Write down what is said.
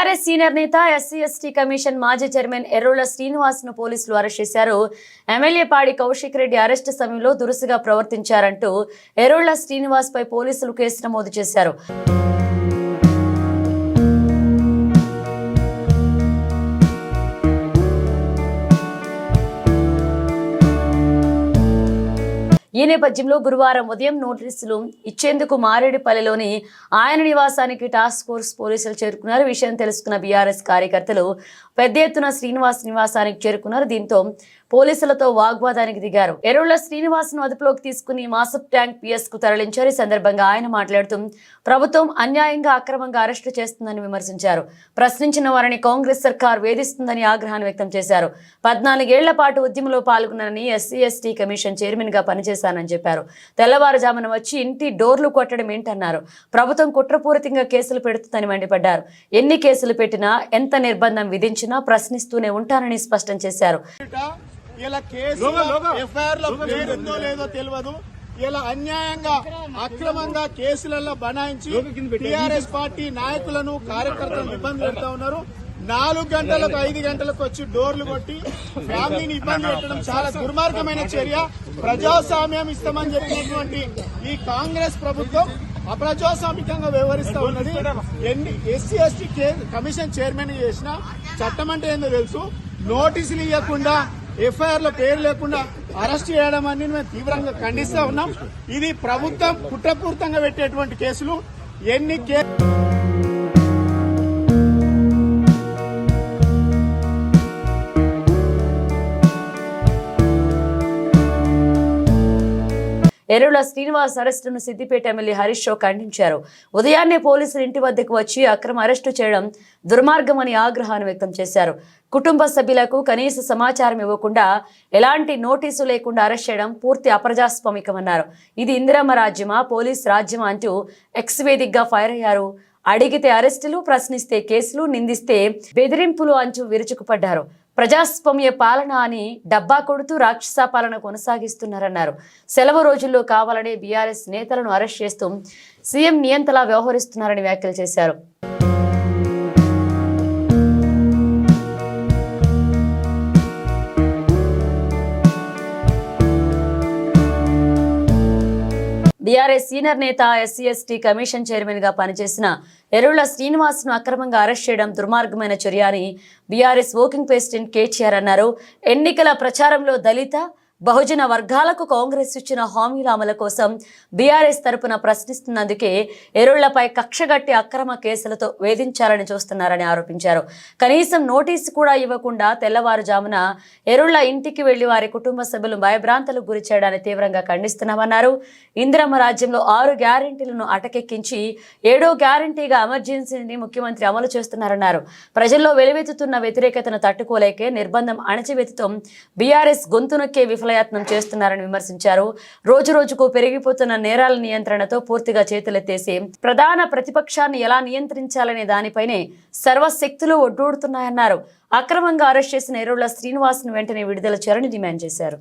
BRS senior నేత SC ST commission మాజీ chairman Errolla Srinivas ను పోలీసులు అరెస్ట్ చేశారు. ఎమ్మెల్యే పాడి కౌశిక్ రెడ్డి అరెస్టు సమయంలో దురుసుగా ప్రవర్తించారంటూ ఎర్రోళ్ల శ్రీనివాస్ పై పోలీసులు కేసు నమోదు చేశారు. ఈ నేపథ్యంలో గురువారం ఉదయం నోటీసులు ఇచ్చేందుకు మారేడుపల్లిలోని ఆయన నివాసానికి టాస్క్ ఫోర్స్ పోలీసులు చేరుకున్నారు. విషయం తెలుసుకున్న బీఆర్ఎస్ కార్యకర్తలు పెద్ద ఎత్తున శ్రీనివాస్ నివాసానికి చేరుకున్నారు. దీంతో పోలీసులతో వాగ్వాదానికి దిగారు. ఎర్రోళ్ల శ్రీనివాస్ ను అదుపులోకి తీసుకుని మాసప్ ట్యాంక్ పిఎస్ కు తరలించారు. ఈ సందర్భంగా ఆయన మాట్లాడుతూ ప్రభుత్వం అన్యాయంగా అక్రమంగా అరెస్టు చేస్తుందని విమర్శించారు. ప్రశ్నించిన వారిని కాంగ్రెస్ సర్కార్ వేధిస్తుందని ఆగ్రహాన్ని వ్యక్తం చేశారు. 14 ఏళ్ల పాటు ఉద్యమంలో పాల్గొన్నానని ఎస్సీ ఎస్టీ కమిషన్ చైర్మన్ గా పనిచేశానని చెప్పారు. తెల్లవారుజామున వచ్చి ఇంటి డోర్లు కొట్టడం ఏంటన్నారు. ప్రభుత్వం కుట్రపూరితంగా కేసులు పెడుతుందని మండిపడ్డారు. ఎన్ని కేసులు పెట్టినా ఎంత నిర్బంధం విధించినా ప్రశ్నిస్తూనే ఉంటానని స్పష్టం చేశారు. ఇలా అన్యాయంగా అక్రమంగా కేసులలో బనాయించి టీఆర్ఎస్ పార్టీ నాయకులను కార్యకర్తలను ఇబ్బంది పెడతా ఉన్నారు. 4 గంటలకు 5 గంటలకు వచ్చి డోర్లు కొట్టి ఫ్యామిలీని ఇబ్బంది పెట్టడం చాలా దుర్మార్గమైన చర్య. ప్రజాస్వామ్యం ఇస్తామని చెప్పినటువంటి ఈ కాంగ్రెస్ ప్రభుత్వం అప్రజాస్వామికంగా వ్యవహరిస్తా ఉన్నది. ఎస్సీ ఎస్టీ కమిషన్ చైర్మన్ చేసిన చట్టం అంటే ఏందో తెలుసు. నోటీసులు ఇవ్వకుండా ఎఫ్ఐఆర్ లో పేరు లేకుండా అరెస్ట్ చేయడం అని మేము తీవ్రంగా ఖండిస్తా ఉన్నాం. ఇది ప్రభుత్వం కుట్రపూరితంగా పెట్టేటువంటి కేసులు. ఎర్రోళ్ల శ్రీనివాస్ అరెస్టును సిద్దిపేట ఎమ్మెల్యే హరీష్ రావు ఖండించారు. ఉదయాన్నే పోలీసులు ఇంటి వద్దకు వచ్చి అక్రమ అరెస్టు చేయడం దుర్మార్గమని ఆగ్రహాన్ని వ్యక్తం చేశారు. కుటుంబ సభ్యులకు కనీస సమాచారం ఇవ్వకుండా ఎలాంటి నోటీసు లేకుండా అరెస్ట్ చేయడం పూర్తి అప్రజాస్వామికమన్నారు. ఇది ఇందిరమ్మ రాజ్యమా పోలీస్ రాజ్యమా అంటూ ఎక్స్ వేదికగా ఫైర్ అయ్యారు. అడిగితే అరెస్టులు, ప్రశ్నిస్తే కేసులు, నిందిస్తే బెదిరింపులు అంటూ విరుచుకుపడ్డారు. ప్రజాస్వామ్య పాలన అని డబ్బా కొడుతూ రాక్షస పాలన కొనసాగిస్తున్నారన్నారు. సెలవు రోజుల్లో కావాలనే బీఆర్ఎస్ నేతలను అరెస్ట్ చేస్తూ సీఎం నియంతలా వ్యవహరిస్తున్నారని వ్యాఖ్యలు చేశారు. బీఆర్ఎస్ సీనియర్ నేత ఎస్సీ ఎస్టీ కమిషన్ చైర్మన్ గా పనిచేసిన ఎర్రోళ్ల శ్రీనివాస్ ను అక్రమంగా అరెస్ట్ చేయడం దుర్మార్గమైన చర్య అని బీఆర్ఎస్ వర్కింగ్ ప్రెసిడెంట్ కేటీఆర్ అన్నారు. ఎన్నికల ప్రచారంలో దళిత బహుజన వర్గాలకు కాంగ్రెస్ ఇచ్చిన హామీల అమలు కోసం బీఆర్ఎస్ తరపున ప్రశ్నిస్తున్నందుకే ఎర్రోళ్లపై కక్షగట్టి అక్రమ కేసులతో వేధించాలని చూస్తున్నారని ఆరోపించారు. కనీసం నోటీసు కూడా ఇవ్వకుండా తెల్లవారుజామున ఎర్రోళ్ల ఇంటికి వెళ్లి వారి కుటుంబ సభ్యులు భయభ్రాంతులకు గురి చేయడాన్ని తీవ్రంగా ఖండిస్తున్నామన్నారు. ఇందిరమ్మ రాజ్యంలో 6 గ్యారెంటీలను అటకెక్కించి 7వ గ్యారెంటీగా ఎమర్జెన్సీని ముఖ్యమంత్రి అమలు చేస్తున్నారన్నారు. ప్రజల్లో వెలువెత్తుతున్న వ్యతిరేకతను తట్టుకోలేకే నిర్బంధం అణచివేతతో బీఆర్ఎస్ గొంతు నొక్కే యత్నం చేస్తున్నారని విమర్శించారు. రోజు రోజుకు పెరిగిపోతున్న నేరాల నియంత్రణతో పూర్తిగా చేతులెత్తేసి ప్రధాన ప్రతిపక్షాన్ని ఎలా నియంత్రించాలనే దానిపైనే సర్వశక్తులు ఒడ్డూడుతున్నాయన్నారు. అక్రమంగా అరెస్ట్ చేసిన ఎర్రోళ్ల శ్రీనివాస్ ను వెంటనే విడుదల చేయాలని డిమాండ్ చేశారు.